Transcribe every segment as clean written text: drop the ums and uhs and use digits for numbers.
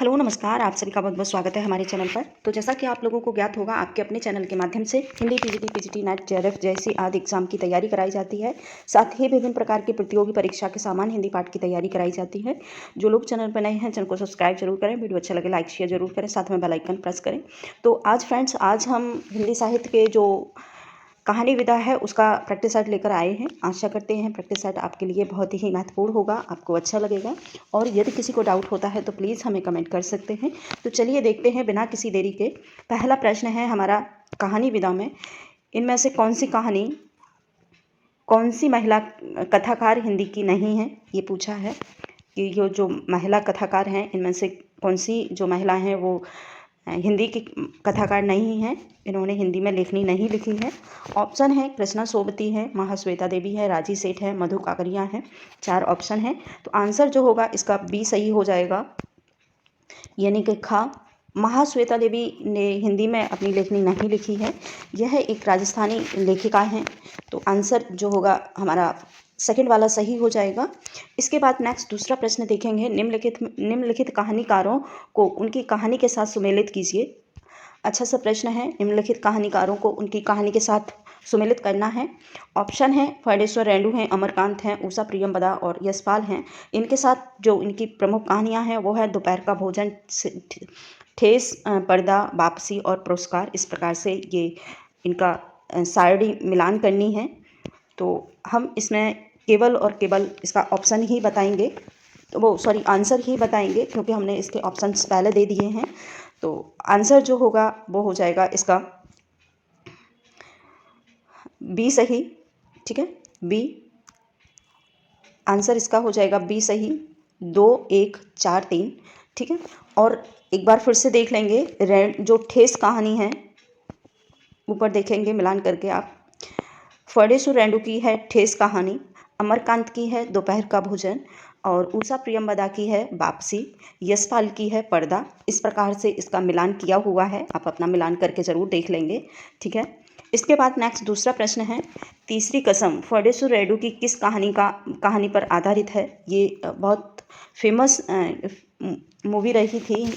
Hello नमस्कार, आप सभी का बहुत बहुत स्वागत है हमारे चैनल पर। तो जैसा कि आप लोगों को ज्ञात होगा, आपके अपने चैनल के माध्यम से Hindi TGT, PGT, net, JRF जैसी आदि एग्जाम की तैयारी कराई जाती है। साथ ही विभिन्न प्रकार की प्रतियोगी परीक्षा के सामान्य हिंदी पाठ की तैयारी कराई जाती है। जो लोग चैनल पर नए हैं, चैनल को सब्सक्राइब जरूर करें, वीडियो अच्छा लगे लाइक शेयर जरूर करें, साथ में बेल आइकन प्रेस करें। तो आज फ्रेंड्स, आज हम हिंदी साहित्य के जो कहानी विदा है उसका प्रैक्टिस सेट लेकर आए हैं। आशा करते हैं प्रैक्टिस सेट आपके लिए बहुत ही महत्वपूर्ण होगा, आपको अच्छा लगेगा। और यदि किसी को डाउट होता है तो प्लीज़ हमें कमेंट कर सकते हैं। तो चलिए देखते हैं बिना किसी देरी के। पहला प्रश्न है हमारा कहानी विदा में, इनमें से कौन सी कहानी, कौन सी महिला कथाकार हिंदी की नहीं है, ये पूछा है कि ये जो महिला कथाकार हैं इनमें से कौन सी जो महिला हैं वो हिंदी की कथाकार नहीं हैं, इन्होंने हिंदी में लेखनी नहीं लिखी है। ऑप्शन है कृष्णा सोबती है, महाश्वेता देवी है, राजी सेठ है, मधु काकड़िया है। 4 ऑप्शन है। तो आंसर जो होगा इसका बी सही हो जाएगा, यानी कि खा। महाश्वेता देवी ने हिंदी में अपनी लेखनी नहीं लिखी है, यह एक राजस्थानी लेखिका हैं। तो आंसर जो होगा हमारा सेकंड वाला सही हो जाएगा। इसके बाद नेक्स्ट दूसरा प्रश्न देखेंगे, निम्नलिखित कहानीकारों को उनकी कहानी के साथ सुमेलित कीजिए। अच्छा सा प्रश्न है, निम्नलिखित कहानीकारों को उनकी कहानी के साथ सुमेलित करना है। ऑप्शन है फणेश्वर रेणु हैं, अमरकांत हैं, उषा प्रियंवदा और यशपाल हैं। इनके साथ जो इनकी प्रमुख कहानियां हैं वो है दोपहर का भोजन, ठेस, पर्दा, वापसी और पुरस्कार। इस प्रकार से ये इनका सारणी मिलान करनी है। तो हम इसमें केवल और केवल इसका ऑप्शन ही बताएंगे, तो वो सॉरी आंसर ही बताएंगे, क्योंकि हमने इसके ऑप्शंस पहले दे दिए हैं। तो आंसर जो होगा वो हो जाएगा इसका बी सही। ठीक है, बी आंसर इसका हो जाएगा बी सही। 2 1 4 3। ठीक है, और एक बार फिर से देख लेंगे जो ठेस कहानी है, ऊपर देखेंगे मिलान करके आप। फणेश्वर रेणु की है ठेस कहानी, अमरकांत की है दोपहर का भोजन और उषा प्रियंवदा की है वापसी, यशपाल की है पर्दा। इस प्रकार से इसका मिलान किया हुआ है, आप अपना मिलान करके ज़रूर देख लेंगे। ठीक है, इसके बाद नेक्स्ट दूसरा प्रश्न है, तीसरी कसम फणेश्वर रेणु की किस कहानी पर आधारित है। ये बहुत फेमस मूवी रही थी,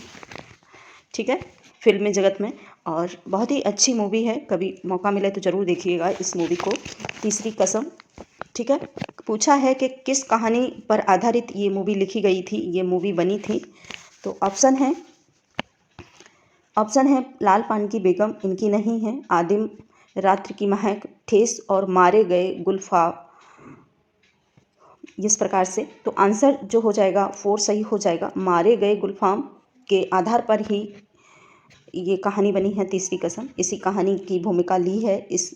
ठीक है, फिल्मी जगत में, और बहुत ही अच्छी मूवी है। कभी मौका मिले तो ज़रूर देखिएगा इस मूवी को, तीसरी कसम। ठीक है, पूछा है कि किस कहानी पर आधारित ये मूवी लिखी गई थी, ये मूवी बनी थी। तो ऑप्शन है लाल पान की बेगम, इनकी नहीं है, आदिम, रात्रि की महक, ठेस और मारे गए गुलफाम। इस प्रकार से तो आंसर जो हो जाएगा 4 सही हो जाएगा। मारे गए गुलफाम के आधार पर ही ये कहानी बनी है तीसरी कसम, इसी कहानी की भूमिका ली है इस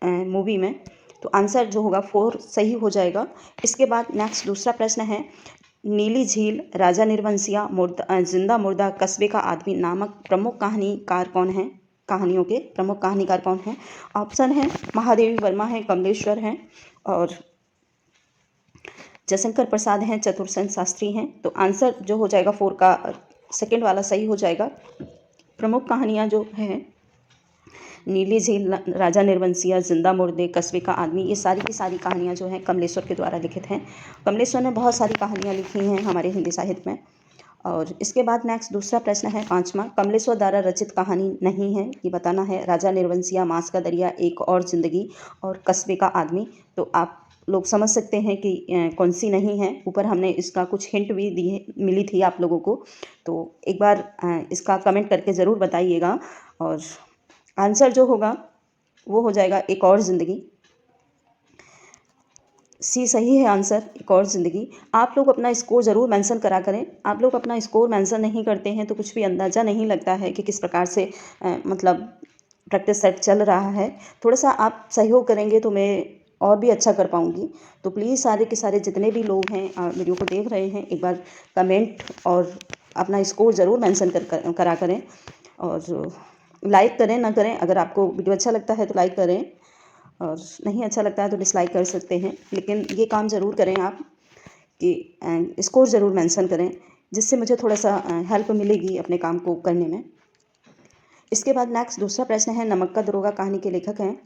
मूवी में। तो आंसर जो होगा 4 सही हो जाएगा। इसके बाद नेक्स्ट दूसरा प्रश्न है, नीली झील, राजा निर्वंशिया, जिंदा मुर्दा, कस्बे का आदमी नामक प्रमुख कहानीकार कौन हैं, कहानियों के प्रमुख कहानीकार कौन हैं। ऑप्शन है महादेवी वर्मा है, कमलेश्वर हैं और जयशंकर प्रसाद हैं, चतुरसेन शास्त्री हैं। तो आंसर जो हो जाएगा 4 का सेकंड वाला सही हो जाएगा। प्रमुख कहानियाँ जो हैं नीली झील, राजा निर्वंशिया, जिंदा मुर्दे, कस्बे का आदमी, ये सारी की सारी कहानियाँ जो हैं कमलेश्वर के द्वारा लिखित हैं। कमलेश्वर ने बहुत सारी कहानियाँ लिखी हैं हमारे हिंदी साहित्य में। और इसके बाद नेक्स्ट दूसरा प्रश्न है पांचवा, कमलेश्वर द्वारा रचित कहानी नहीं है, ये बताना है। राजा निर्वंशिया, मांस का दरिया, एक और जिंदगी और कस्बे का आदमी। तो आप लोग समझ सकते हैं कि कौन सी नहीं है। ऊपर हमने इसका कुछ हिंट भी दिए, मिली थी आप लोगों को। तो एक बार इसका कमेंट करके ज़रूर बताइएगा। और आंसर जो होगा वो हो जाएगा एक और ज़िंदगी, सी सही है आंसर, एक और ज़िंदगी। आप लोग अपना स्कोर ज़रूर मेंशन करा करें। आप लोग अपना स्कोर मेंशन नहीं करते हैं तो कुछ भी अंदाज़ा नहीं लगता है कि किस प्रकार से मतलब प्रैक्टिस सेट चल रहा है। थोड़ा सा आप सहयोग करेंगे तो मैं और भी अच्छा कर पाऊँगी। तो प्लीज़ सारे के सारे जितने भी लोग हैं वीडियो को देख रहे हैं, एक बार कमेंट और अपना स्कोर ज़रूर मेंशन करा करें। और लाइक करें ना करें, अगर आपको वीडियो अच्छा लगता है तो लाइक करें और नहीं अच्छा लगता है तो डिसलाइक कर सकते हैं, लेकिन ये काम ज़रूर करें आप कि स्कोर ज़रूर मेंशन करें, जिससे मुझे थोड़ा सा हेल्प मिलेगी अपने काम को करने में। इसके बाद नेक्स्ट दूसरा प्रश्न है, नमक का दरोगा कहानी के लेखक हैं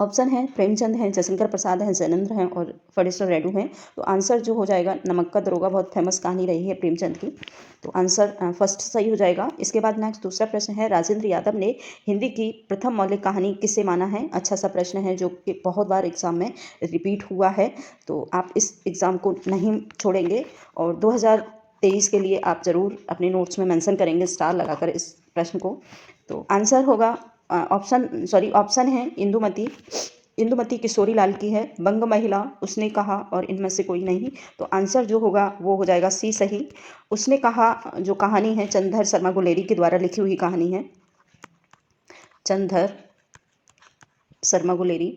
ऑप्शन है प्रेमचंद हैं, जयशंकर प्रसाद हैं, जैनेंद्र हैं और फणीश्वर रेड्डी हैं। तो आंसर जो हो जाएगा नमक का दरोगा, बहुत फेमस कहानी रही है प्रेमचंद की। तो आंसर फर्स्ट सही हो जाएगा। इसके बाद नेक्स्ट दूसरा प्रश्न है, राजेंद्र यादव ने हिंदी की प्रथम मौलिक कहानी किसे माना है। अच्छा सा प्रश्न है जो कि बहुत बार एग्जाम में रिपीट हुआ है, तो आप इस एग्ज़ाम को नहीं छोड़ेंगे और 2023 के लिए आप ज़रूर अपने नोट्स में मेंशन करेंगे स्टार लगाकर इस प्रश्न को। तो आंसर होगा ऑप्शन है इंदुमती किशोरी लाल की है, बंग महिला, उसने कहा और इनमें से कोई नहीं। तो आंसर जो होगा वो हो जाएगा सी सही। उसने कहा जो कहानी है चंद्रधर शर्मा गुलेरी के द्वारा लिखी हुई कहानी है। चंद्रधर शर्मा गुलेरी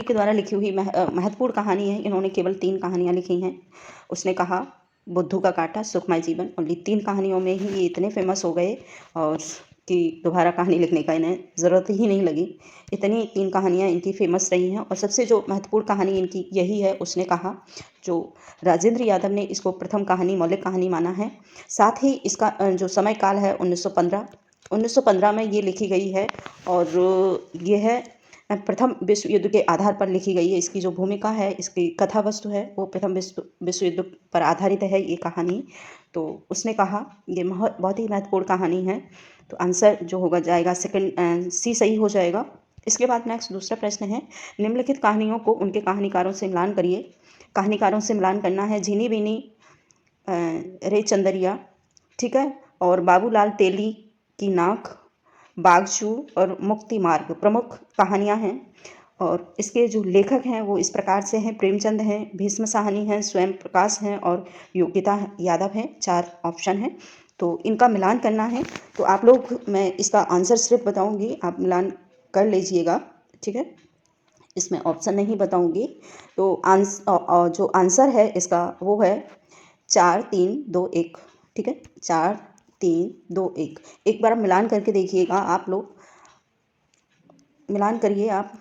के द्वारा लिखी हुई महत्वपूर्ण कहानी है। इन्होंने केवल 3 कहानियाँ लिखी हैं। उसने कहा, बुद्धू का कांटा, सुखमय जीवन, और 3 कहानियों में ही ये इतने फेमस हो गए और कि दोबारा कहानी लिखने का इन्हें ज़रूरत ही नहीं लगी। इतनी 3 कहानियाँ इनकी फेमस रही हैं और सबसे जो महत्वपूर्ण कहानी इनकी यही है, उसने कहा, जो राजेंद्र यादव ने इसको प्रथम कहानी, मौलिक कहानी माना है। साथ ही इसका जो समय काल है 1915 में ये लिखी गई है और ये है प्रथम विश्व युद्ध के आधार पर लिखी गई है। इसकी जो भूमिका है, इसकी कथा वस्तु है, वो प्रथम विश्व युद्ध पर आधारित है ये कहानी। तो उसने कहा ये बहुत ही महत्वपूर्ण कहानी है। तो आंसर जो होगा जाएगा सेकंड सी सही हो जाएगा। इसके बाद नेक्स्ट दूसरा प्रश्न है, निम्नलिखित कहानियों को उनके कहानीकारों से मिलान करिए। कहानीकारों से मिलान करना है झीनी बीनी रे चंदरिया, ठीक है, और बाबूलाल तेली की नाक, बागचू और मुक्ति मार्ग प्रमुख कहानियाँ हैं। और इसके जो लेखक हैं वो इस प्रकार से हैं, प्रेमचंद हैं, भीष्म साहनी हैं, स्वयं प्रकाश हैं और योगिता यादव हैं। 4 ऑप्शन हैं, तो इनका मिलान करना है। तो आप लोग, मैं इसका आंसर सिर्फ बताऊंगी, आप मिलान कर लीजिएगा, ठीक है, इसमें ऑप्शन नहीं बताऊंगी। तो जो आंसर है इसका वो है 4 3 2 1, ठीक है, 4 3 2 1। एक बार मिलान करके देखिएगा आप लोग, मिलान करिए आप।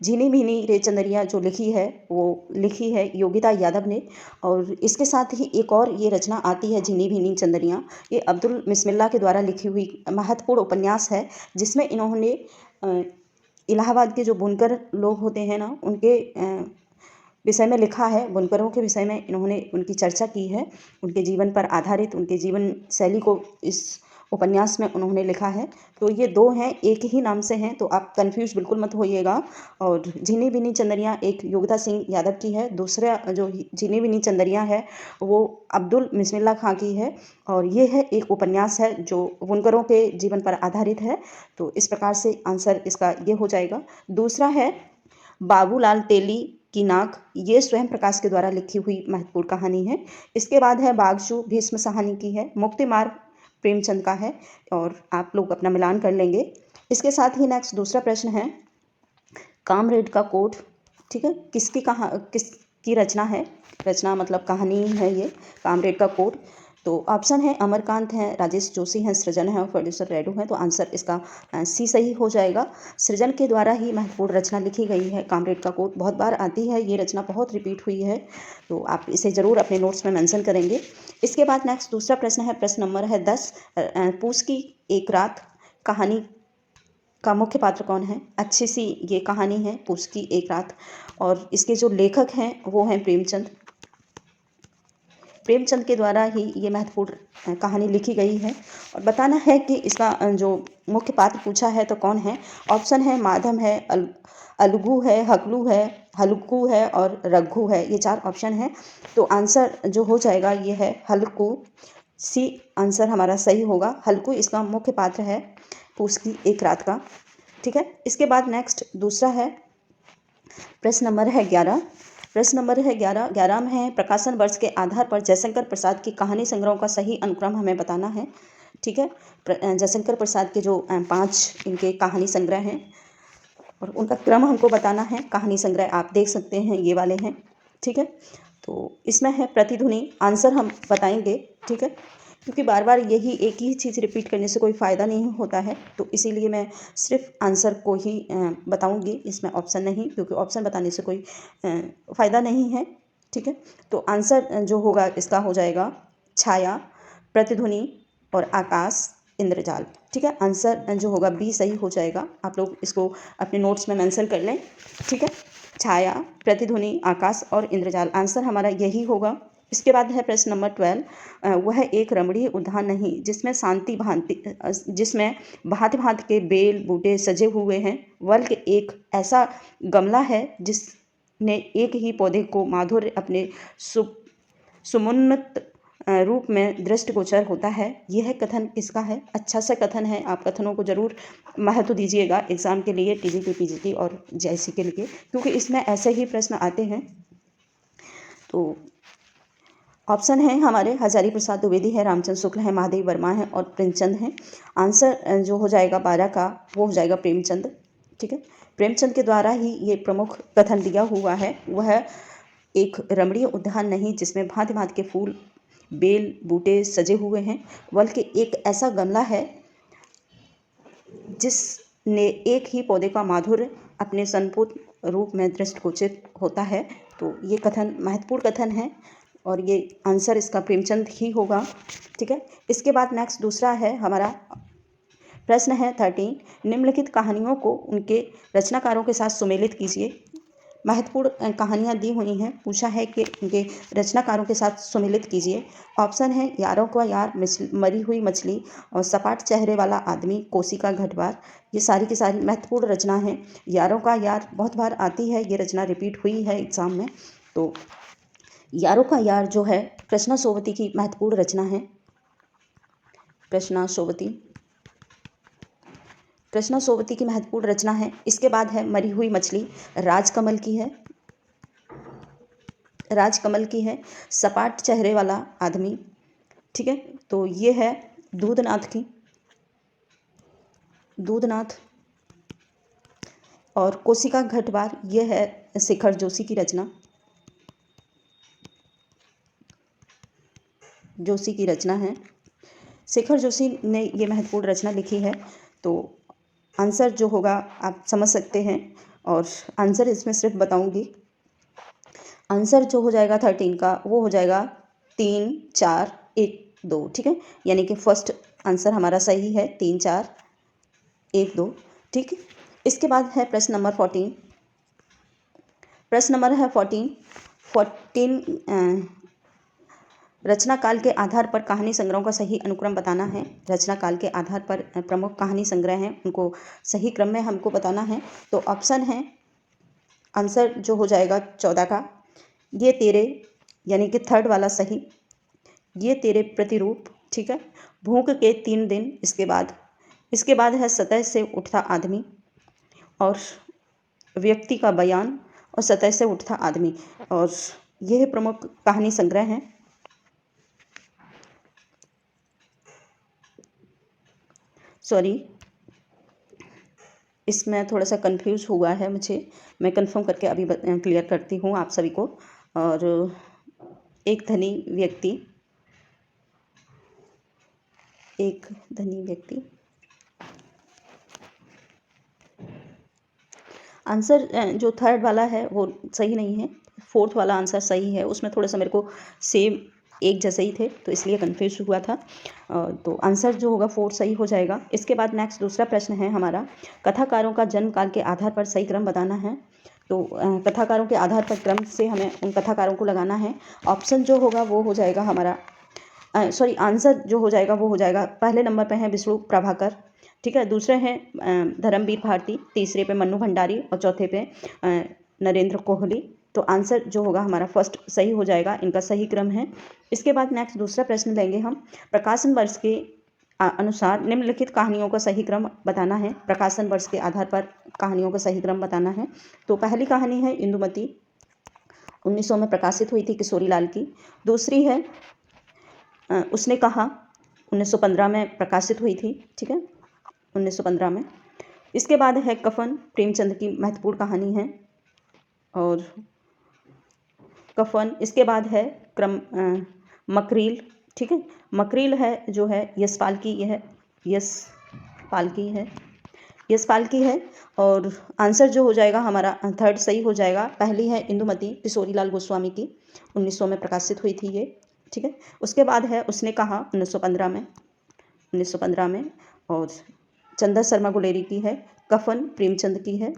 झीनी भीनी रे चंदरिया जो लिखी है वो लिखी है योगिता यादव ने, और इसके साथ ही एक और ये रचना आती है झीनी भीनी चंदरिया, ये अब्दुल बिस्मिल्लाह के द्वारा लिखी हुई महत्वपूर्ण उपन्यास है, जिसमें इन्होंने इलाहाबाद के जो बुनकर लोग होते हैं ना, उनके विषय में लिखा है। बुनकरों के विषय में इन्होंने उनकी चर्चा की है, उनके जीवन पर आधारित उनके जीवन शैली को इस उपन्यास में उन्होंने लिखा है। तो ये 2 हैं, एक ही नाम से हैं, तो आप कंफ्यूज बिल्कुल मत होइएगा। और झीनी बिनी चंदरिया एक योगिता सिंह यादव की है, दूसरा जो झीनी बिनी चंदरिया है वो अब्दुल बिस्मिल्लाह खां की है, और ये है एक उपन्यास है जो बुनकरों के जीवन पर आधारित है। तो इस प्रकार से आंसर इसका ये हो जाएगा। दूसरा है बाबूलाल तेली की नाक, ये स्वयं प्रकाश के द्वारा लिखी हुई महत्वपूर्ण कहानी है। इसके बाद है बागचू, भीष्म साहनी की है। मुक्ति मार्ग प्रेमचंद का है, और आप लोग अपना मिलान कर लेंगे। इसके साथ ही नेक्स्ट दूसरा प्रश्न है, कामरेड का कोट, ठीक है, किसकी रचना है, रचना मतलब कहानी है ये, कामरेड का कोट। तो ऑप्शन है अमरकांत हैं, राजेश जोशी हैं, सृजन है और फणीश्वर रेड्डी हैं। तो आंसर इसका सी सही हो जाएगा। सृजन के द्वारा ही महत्वपूर्ण रचना लिखी गई है कामरेड का कोट, बहुत बार आती है ये रचना, बहुत रिपीट हुई है, तो आप इसे ज़रूर अपने नोट्स में मेंशन करेंगे। इसके बाद नेक्स्ट दूसरा प्रश्न है, प्रश्न नंबर है 10, पूस की एक रात कहानी का मुख्य पात्र कौन है। अच्छी सी ये कहानी है पूस की एक रात, और इसके जो लेखक हैं वो हैं प्रेमचंद। प्रेमचंद के द्वारा ही ये महत्वपूर्ण कहानी लिखी गई है। और बताना है कि इसका जो मुख्य पात्र पूछा है तो कौन है। ऑप्शन है माधव है, अलगू है, हकलू है, हल्कू है और रघु है, ये 4 ऑप्शन है। तो आंसर जो हो जाएगा ये है हल्कू, सी आंसर हमारा सही होगा। हल्कू इसका मुख्य पात्र है पूस की एक रात का, ठीक है। इसके बाद नेक्स्ट दूसरा है, प्रश्न नंबर है 11। प्रश्न नंबर है 11 में है, प्रकाशन वर्ष के आधार पर जयशंकर प्रसाद की कहानी संग्रहों का सही अनुक्रम हमें बताना है, ठीक है। जयशंकर प्रसाद के जो 5 इनके कहानी संग्रह हैं और उनका क्रम हमको बताना है। कहानी संग्रह आप देख सकते हैं, ये वाले हैं, ठीक है। तो इसमें है प्रतिध्वनि, आंसर हम बताएंगे, ठीक है, क्योंकि बार बार यही एक ही चीज़ रिपीट करने से कोई फ़ायदा नहीं होता है, तो इसीलिए मैं सिर्फ आंसर को ही बताऊंगी, इसमें ऑप्शन नहीं, क्योंकि ऑप्शन बताने से कोई फ़ायदा नहीं है, ठीक है। तो आंसर जो होगा इसका हो जाएगा छाया, प्रतिध्वनि और आकाश, इंद्रजाल। ठीक है, आंसर जो होगा बी सही हो जाएगा। आप लोग इसको अपने नोट्स में मेंशन कर लें। ठीक है, छाया, प्रतिध्वनि, आकाश और इंद्रजाल, आंसर हमारा यही होगा। इसके बाद है प्रश्न नंबर 12। वह एक रमणीय उद्यान नहीं जिसमें जिसमें भांति भांति के बेल बूटे सजे हुए हैं, बल्कि एक ऐसा गमला है जिसने एक ही पौधे को माधुर्य अपने समुन्नत रूप में दृष्टिगोचर होता है। यह कथन किसका है? अच्छा सा कथन है, आप कथनों को जरूर महत्व दीजिएगा एग्जाम के लिए, टीजीटी पीजीटी और जेईसी के लिए, क्योंकि इसमें ऐसे ही प्रश्न आते हैं। तो ऑप्शन है हमारे हजारी प्रसाद द्विवेदी है, रामचंद्र शुक्ल है, महादेव वर्मा है और प्रेमचंद है। आंसर जो हो जाएगा 12 का वो हो जाएगा प्रेमचंद। ठीक है, प्रेमचंद के द्वारा ही ये प्रमुख कथन दिया हुआ है। वह एक रमणीय उद्यान नहीं जिसमें भांति भांति के फूल बेल बूटे सजे हुए हैं, बल्कि एक ऐसा गमला है जिसने एक ही पौधे का माधुर्य अपने संपूर्ण रूप में दृष्टिगोचर होता है। तो ये कथन महत्वपूर्ण कथन है और ये आंसर इसका प्रेमचंद ही होगा। ठीक है, इसके बाद नेक्स्ट दूसरा है हमारा प्रश्न है 13। निम्नलिखित कहानियों को उनके रचनाकारों के साथ सुमेलित कीजिए। महत्वपूर्ण कहानियाँ दी हुई हैं, पूछा है कि उनके रचनाकारों के साथ सुमेलित कीजिए। ऑप्शन है यारों का यार, मरी हुई मछली और सपाट चेहरे वाला आदमी, कोसी का घटवार। ये सारी की सारी महत्वपूर्ण रचना है। यारों का यार बहुत बार आती है, ये रचना रिपीट हुई है एग्जाम में। तो यारों का यार जो है कृष्णा सोवती की महत्वपूर्ण रचना है। कृष्णा सोवती की महत्वपूर्ण रचना है। इसके बाद है मरी हुई मछली, राजकमल की है, सपाट चेहरे वाला आदमी। ठीक है, तो ये है दूधनाथ और कोशिका घटवार, ये है शेखर जोशी की रचना है। शेखर जोशी ने ये महत्वपूर्ण रचना लिखी है। तो आंसर जो होगा आप समझ सकते हैं और आंसर इसमें सिर्फ बताऊंगी। आंसर जो हो जाएगा 13 का वो हो जाएगा 3 4 1 2। ठीक है, यानी कि फर्स्ट आंसर हमारा सही है 3 4 1 2। ठीक है, इसके बाद है प्रश्न नंबर 14। प्रश्न नंबर है 14 रचना काल के आधार पर कहानी संग्रहों का सही अनुक्रम बताना है। रचना काल के आधार पर प्रमुख कहानी संग्रह हैं, उनको सही क्रम में हमको बताना है। तो ऑप्शन है आंसर जो हो जाएगा 14 का, ये तेरे, यानी कि थर्ड वाला सही, ये तेरे प्रतिरूप। ठीक है, भूख के 3 दिन, इसके बाद है सतह से उठता आदमी और व्यक्ति का बयान और सतह से उठता आदमी, और यह प्रमुख कहानी संग्रह हैं। सॉरी, इसमें थोड़ा सा कंफ्यूज हुआ है मुझे, मैं कंफर्म करके अभी क्लियर करती हूँ आप सभी को। और एक धनी व्यक्ति आंसर जो थर्ड वाला है वो सही नहीं है, फोर्थ वाला आंसर सही है। उसमें थोड़ा सा मेरे को सेम एक जैसे ही थे तो इसलिए कंफ्यूज हुआ था। तो आंसर जो होगा 4 सही हो जाएगा। इसके बाद नेक्स्ट दूसरा प्रश्न है हमारा, कथाकारों का जन्म काल के आधार पर सही क्रम बताना है। तो कथाकारों के आधार पर क्रम से हमें उन कथाकारों को लगाना है। ऑप्शन जो होगा वो हो जाएगा हमारा आंसर जो हो जाएगा वो हो जाएगा, पहले नंबर पे है विष्णु प्रभाकर। ठीक है, दूसरे हैं धर्मवीर भारती, तीसरे पे मन्नू भंडारी और चौथे पे नरेंद्र कोहली। तो आंसर जो होगा हमारा फर्स्ट सही हो जाएगा, इनका सही क्रम है। इसके बाद नेक्स्ट दूसरा प्रश्न लेंगे हम, प्रकाशन वर्ष के अनुसार निम्नलिखित कहानियों का सही क्रम बताना है। प्रकाशन वर्ष के आधार पर कहानियों का सही क्रम बताना है। तो पहली कहानी है इंदुमती, 1900 में प्रकाशित हुई थी किशोरी लाल की। दूसरी है उसने कहा, 1915 में प्रकाशित हुई थी। ठीक है, 1915 में। इसके बाद है कफन, प्रेमचंद की महत्वपूर्ण कहानी है और कफन। इसके बाद है मकरील। ठीक है, मकरील है जो है यशपाल की है। और आंसर जो हो जाएगा हमारा थर्ड सही हो जाएगा। पहली है इंदुमती, किशोरी लाल गोस्वामी की, 1900 में प्रकाशित हुई थी ये। ठीक है, उसके बाद है उसने कहा, 1915 में। 1915 में। और चंदा शर्मा गुलेरी की है। कफन प्रेमचंद की है,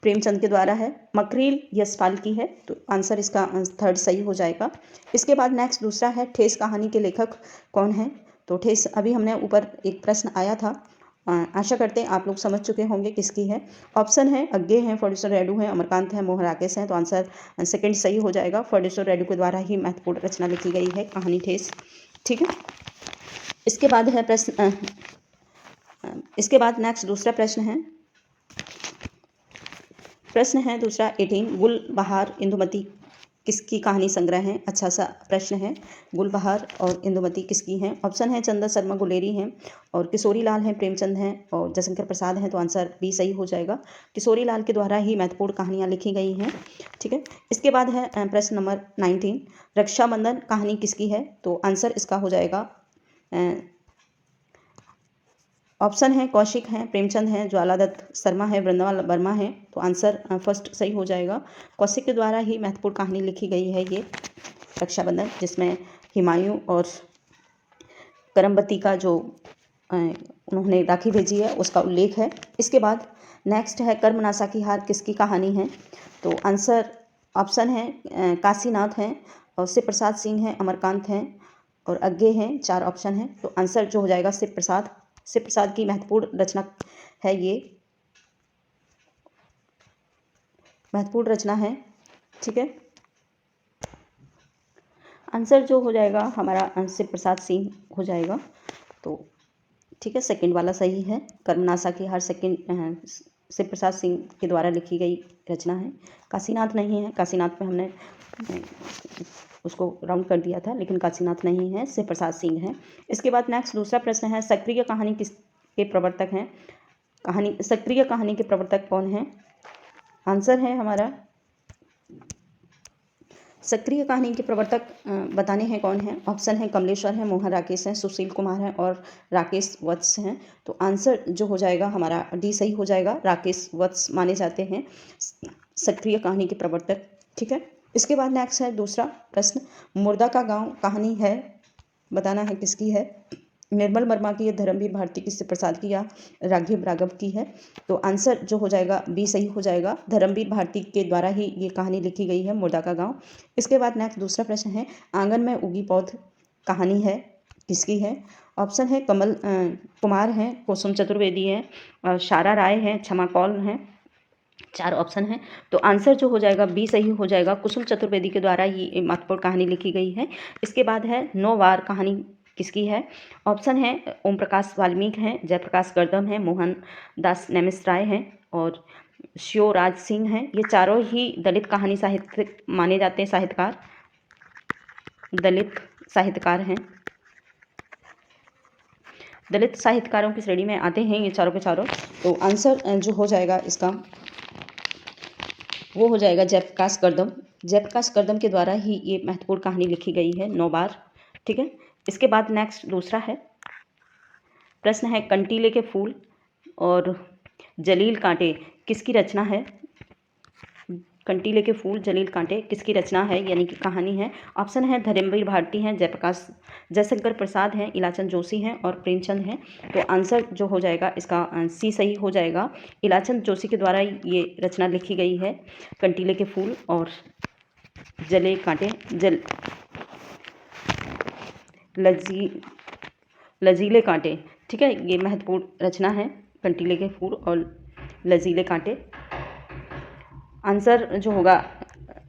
प्रेमचंद के द्वारा है। मकरील यशपाल की है। तो आंसर इसका थर्ड सही हो जाएगा। इसके बाद नेक्स्ट दूसरा है, ठेस कहानी के लेखक कौन है? तो ठेस अभी हमने ऊपर एक प्रश्न आया था, आशा करते हैं आप लोग समझ चुके होंगे किसकी है। ऑप्शन है अज्ञे हैं, फर्डिसो रेडू हैं, अमरकांत हैं, मोहन राकेश हैं। तो आंसर सेकंड सही हो जाएगा। फर्डिसो रेडू के द्वारा ही महत्वपूर्ण रचना लिखी गई है कहानी ठेस। ठीक है। इसके बाद है प्रश्न इसके बाद नेक्स्ट दूसरा प्रश्न है दूसरा 18, गुलबहार इंदुमती किसकी कहानी संग्रह है? अच्छा सा प्रश्न है। गुलबहार और इंदुमती किसकी हैं? ऑप्शन है चंदा शर्मा गुलेरी हैं, और किशोरी लाल हैं, प्रेमचंद हैं, और जयशंकर प्रसाद हैं। तो आंसर बी सही हो जाएगा। किशोरी लाल के द्वारा ही महत्वपूर्ण कहानियाँ लिखी गई हैं। ठीक है। इसके बाद है प्रश्न नंबर 19, रक्षाबंधन कहानी किसकी है? तो आंसर इसका हो जाएगा, ऑप्शन है कौशिक हैं, प्रेमचंद हैं, ज्वालादत्त शर्मा है, वृंदावन वर्मा है। तो आंसर फर्स्ट सही हो जाएगा। कौशिक के द्वारा ही महत्वपूर्ण कहानी लिखी गई है ये रक्षाबंधन, जिसमें हुमायूं और करमबती का जो उन्होंने राखी भेजी है उसका उल्लेख है। इसके बाद नेक्स्ट है, कर्मनाशा की हार किसकी कहानी है? तो आंसर ऑप्शन है काशीनाथ हैं, और शिव प्रसाद सिंह हैं, अमरकांत हैं, और अज्ञे हैं। 4 ऑप्शन है। तो आंसर जो हो जाएगा शिव प्रसाद की महत्वपूर्ण रचना है ये, महत्वपूर्ण रचना है। ठीक है। आंसर जो हो जाएगा हमारा शिव प्रसाद सिंह हो जाएगा। तो ठीक है, सेकंड वाला सही है। कर्मनाशा की हर सेकंड शिव प्रसाद सिंह के द्वारा लिखी गई रचना है। काशीनाथ नहीं है, काशीनाथ में हमने उसको राउंड कर दिया था, लेकिन काशीनाथ नहीं है, शिव प्रसाद सिंह है। इसके बाद नेक्स्ट दूसरा प्रश्न है, सक्रिय कहानी किसके प्रवर्तक हैं? सक्रिय कहानी के प्रवर्तक कौन है? आंसर है हमारा, सक्रिय कहानी के प्रवर्तक बताने हैं कौन है। ऑप्शन है कमलेश्वर है, मोहन राकेश हैं, सुशील कुमार हैं, और राकेश वत्स हैं। तो आंसर जो हो जाएगा हमारा डी सही हो जाएगा। राकेश वत्स माने जाते हैं सक्रिय कहानी के प्रवर्तक। ठीक है। इसके बाद नेक्स्ट है दूसरा प्रश्न, मुर्दा का गांव कहानी है, बताना है किसकी है। निर्मल वर्मा की है, धर्मवीर भारती की, शिव प्रसाद की, या राघव राघव की है। तो आंसर जो हो जाएगा बी सही हो जाएगा। धर्मवीर भारती के द्वारा ही ये कहानी लिखी गई है, मुर्दा का गांव। इसके बाद नेक्स्ट दूसरा प्रश्न है, आंगन में उगी पौध कहानी है किसकी है? ऑप्शन है कमल कुमार हैं, कुसुम चतुर्वेदी हैं, शारा राय हैं, क्षमा कौल हैं। 4 ऑप्शन है। तो आंसर जो हो जाएगा बी सही हो जाएगा। कुसुम चतुर्वेदी के द्वारा ही महत्वपूर्ण कहानी लिखी गई है। इसके बाद है 9 वार कहानी किसकी है? ऑप्शन है ओम प्रकाश वाल्मीकि हैं, जयप्रकाश गर्दम हैं, मोहन दास नेमिष राय हैं, और शिवराज सिंह हैं। ये चारों ही दलित कहानी साहित्य माने जाते हैं, दलित साहित्यकार हैं, दलित साहित्यकारों की श्रेणी में आते हैं ये चारों के चारों। तो आंसर जो हो जाएगा इसका वो हो जाएगा जयप्रकाश गर्दम। जयप्रकाश गर्दम के द्वारा ही ये महत्वपूर्ण कहानी लिखी गई है, 9 बार। ठीक है। इसके बाद नेक्स्ट दूसरा है प्रश्न है, कंटीले के फूल और जलील कांटे किसकी रचना है? कंटीले के फूल जलील कांटे किसकी रचना है, यानी कि कहानी है। ऑप्शन है धर्मवीर भारती हैं, जयशंकर प्रसाद हैं, इलाचंद जोशी हैं, और प्रेमचंद हैं। तो आंसर जो हो जाएगा इसका सी सही हो जाएगा। इलाचंद जोशी के द्वारा ये रचना लिखी गई है, कंटीले के फूल और लजीले कांटे। ठीक है, ये महत्वपूर्ण रचना है, कंटीले के फूल और लजीले कांटे। आंसर जो होगा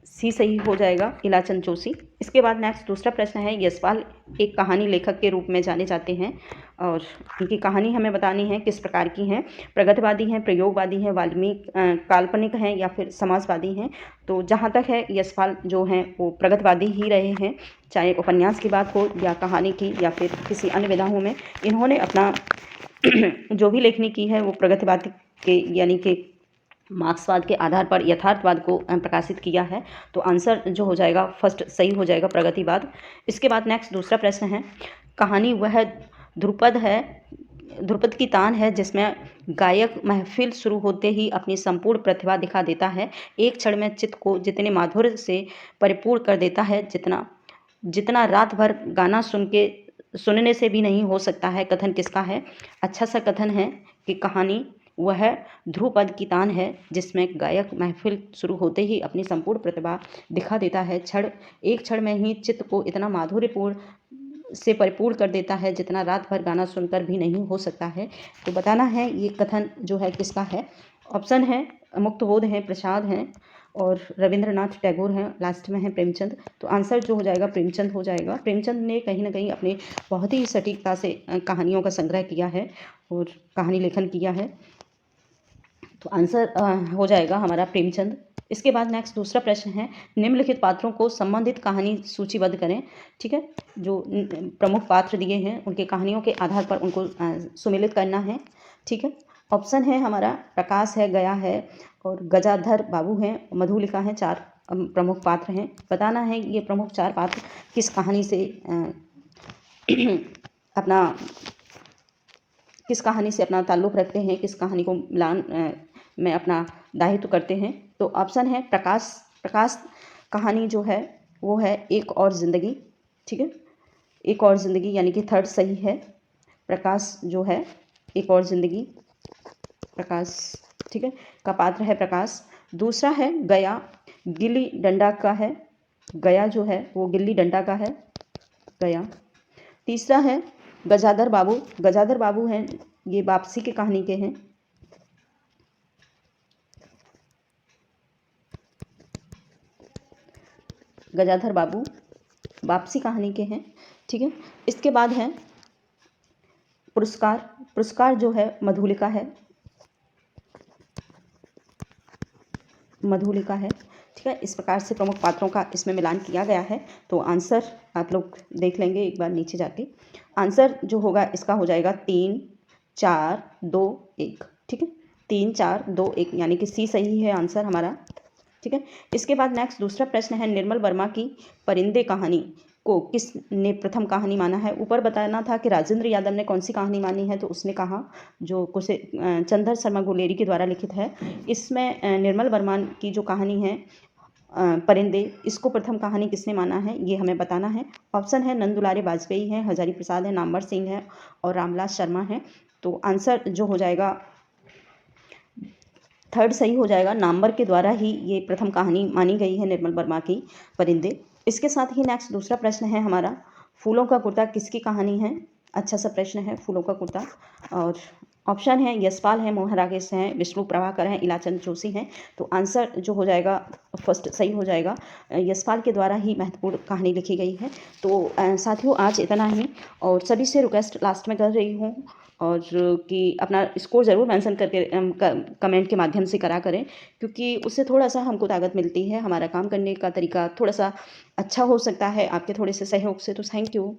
सी सही हो जाएगा, इलाचंद जोशी। इसके बाद नेक्स्ट दूसरा प्रश्न है, यशपाल एक कहानी लेखक के रूप में जाने जाते हैं, और इनकी कहानी हमें बतानी है किस प्रकार की हैं। प्रगतिवादी हैं, प्रयोगवादी हैं, वाल्मीकि काल्पनिक हैं, या फिर समाजवादी हैं। तो जहाँ तक है यशपाल जो हैं वो प्रगतिवादी ही रहे हैं, चाहे उपन्यास की बात हो या कहानी की या फिर किसी अन्य विधाओं में। इन्होंने अपना जो भी लेखनी की है वो प्रगतिवादी के यानी कि मार्क्सवाद के आधार पर यथार्थवाद को प्रकाशित किया है। तो आंसर जो हो जाएगा फर्स्ट सही हो जाएगा, प्रगतिवाद। इसके बाद नेक्स्ट दूसरा प्रश्न है, कहानी वह ध्रुपद की तान है जिसमें गायक महफिल शुरू होते ही अपनी संपूर्ण प्रतिभा दिखा देता है, एक क्षण में चित्त को जितने माधुर्य से परिपूर्ण कर देता है, जितना रात भर गाना सुन के सुनने से भी नहीं हो सकता है। कथन किसका है? अच्छा सा कथन है कि कहानी वह ध्रुपद की तान है जिसमें गायक महफिल शुरू होते ही अपनी संपूर्ण प्रतिभा दिखा देता है। एक क्षण में ही चित्त को इतना माधुर्यपूर्ण से परिपूर्ण कर देता है जितना रात भर गाना सुनकर भी नहीं हो सकता है। तो बताना है ये कथन जो है किसका है। ऑप्शन है मुक्तबोध हैं, प्रसाद हैं और रविंद्रनाथ टैगोर हैं, लास्ट में है प्रेमचंद। तो आंसर जो हो जाएगा प्रेमचंद हो जाएगा। प्रेमचंद ने कहीं ना कहीं अपने बहुत ही सटीकता से कहानियों का संग्रह किया है और कहानी लेखन किया है। तो आंसर हो जाएगा हमारा प्रेमचंद। इसके बाद नेक्स्ट दूसरा प्रश्न है, निम्नलिखित पात्रों को संबंधित कहानी सूचीबद्ध करें। ठीक है, जो प्रमुख पात्र दिए हैं उनके कहानियों के आधार पर उनको सुमेलित करना है। ठीक है, ऑप्शन है हमारा प्रकाश है, गया है और गजाधर बाबू हैं, मधुलिका हैं। 4 प्रमुख पात्र हैं। बताना है ये प्रमुख 4 पात्र किस कहानी से अपना ताल्लुक़ रखते हैं, किस कहानी को मिलान में अपना दायित्व करते हैं। तो ऑप्शन है प्रकाश कहानी जो है वो है एक और ज़िंदगी। ठीक है, एक और ज़िंदगी यानी कि थर्ड सही है। प्रकाश जो है एक और ज़िंदगी, प्रकाश ठीक है का पात्र है प्रकाश। दूसरा है गया, गिल्ली डंडा का है। गया जो है वो गिल्ली डंडा का है, गया। तीसरा है गजाधर बाबू। गजाधर बाबू हैं, ये वापसी की कहानी के हैं। गजाधर बाबू वापसी कहानी के हैं। ठीक है, इसके बाद है पुरस्कार। पुरस्कार जो है मधुलिका है, मधुलिका है। ठीक है, इस प्रकार से प्रमुख पात्रों का इसमें मिलान किया गया है। तो आंसर आप लोग देख लेंगे एक बार नीचे जाके। आंसर जो होगा इसका हो जाएगा 3 4 2 1। ठीक है, 3 4 2 1 यानी कि सी सही है आंसर हमारा। ठीक है, इसके बाद नेक्स्ट दूसरा प्रश्न है, निर्मल वर्मा की परिंदे कहानी को किसने प्रथम कहानी माना है। ऊपर बताना था कि राजेंद्र यादव ने कौन सी कहानी मानी है, तो उसने कहा जो कुछ चंदर शर्मा गुलेरी के द्वारा लिखित है। इसमें निर्मल वर्मा की जो कहानी है परिंदे, इसको प्रथम कहानी किसने माना है ये हमें बताना है। ऑप्शन है नंदुलारे वाजपेयी हैं, हजारी प्रसाद है, नामवर सिंह है और रामलाल शर्मा है। तो आंसर जो हो जाएगा थर्ड सही हो जाएगा। नामवर के द्वारा ही ये प्रथम कहानी मानी गई है निर्मल वर्मा की परिंदे। इसके साथ ही नेक्स्ट दूसरा प्रश्न है हमारा, फूलों का कुर्ता किसकी कहानी है। अच्छा सा प्रश्न है फूलों का कुर्ता। और ऑप्शन है यशपाल है, मोहन राकेश हैं, विष्णु प्रभाकर हैं, इलाचंद जोशी हैं। तो आंसर जो हो जाएगा फर्स्ट सही हो जाएगा। यशपाल के द्वारा ही महत्वपूर्ण कहानी लिखी गई है। तो साथियों आज इतना ही, और सभी से रिक्वेस्ट लास्ट में कर रही हूँ और कि अपना स्कोर ज़रूर मेंशन करके कमेंट के माध्यम से करा करें, क्योंकि उससे थोड़ा सा हमको ताकत मिलती है, हमारा काम करने का तरीका थोड़ा सा अच्छा हो सकता है आपके थोड़े से सहयोग से। तो थैंक यू।